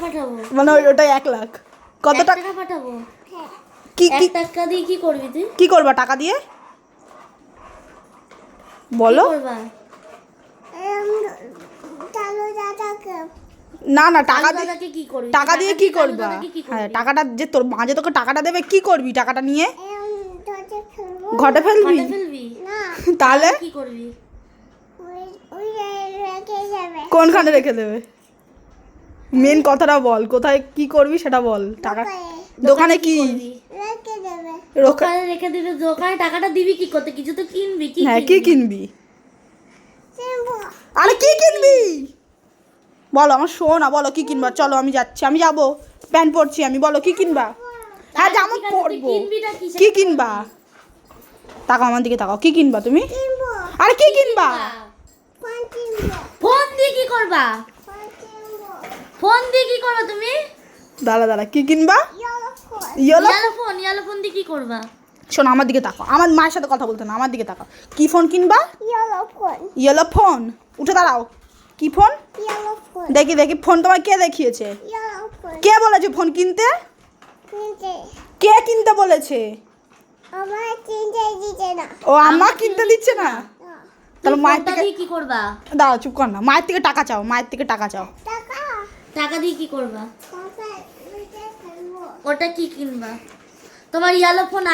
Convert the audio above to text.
পাঠাবো মানে ওটাই 1 লাখ। কত টাকা পাঠাবো? কি 1 টাকা দিয়ে কি করবি তুই? কি করবা টাকা দিয়ে বলো? না না টাকা দিয়ে কি করবি? টাকা দিয়ে কি করবা? হ্যাঁ টাকাটা যে তোর মা যে তোকে টাকাটা দেবে কি করবি টাকাটা নিয়ে? ঘটে ফেলবি? তাহলে কি করবি? কোনখানে রেখে দেবে? মেন কথাটা বল, কোথায় কি করবি সেটা বল। টাকা দোকানে কি দোকানে রেখে দিবি? দোকানে টাকাটা দিবি কি করতে? কিছু তো কিনবি। হ্যাঁ কি কিনবি? আরে কি কিনবি বলো, আমার শোনা বলো কি কিনবা? চলো আমি যাচ্ছি, আমি যাবো, প্যান্ট পরছি আমি, বলো কি কিনবা? হ্যাঁ জামা পরবো। কি কিনবা? তাকাও আমার দিকে, তাকাও, কি কিনবা তুমি? আরে কি কিনবা? ফোন দিয়ে কি করবা? ফোন দিয়ে কি করবা তুমি? দাঁড়া দাঁড়া, কি কিনবা? ইয়ালো ফোন দিয়ে কি করবা? শোনো আমার দিকে তাকাও, আমার মায়ের সাথে কথা বলতে না, আমার দিকে তাকাও। কি ফোন কিনবা? Yellow phone. উঠে দাঁড়াও। কি ফোন? দেখি দেখি ফোন তোমার কে দেখিয়েছে? কে বলেছে ফোন কিনতে? কে কিনতে বলেছে? ও আমার কিনতে দিচ্ছে না? তাহলে মায়ের থেকে কি করবা? দাঁড়াও, চুপ কর না, মায়ের থেকে টাকা চাও, মায়ের থেকে টাকা চাও। টাকা দিয়ে কি করবা? ওটা কি কিনবা? তোমার ইয়ালো ফোন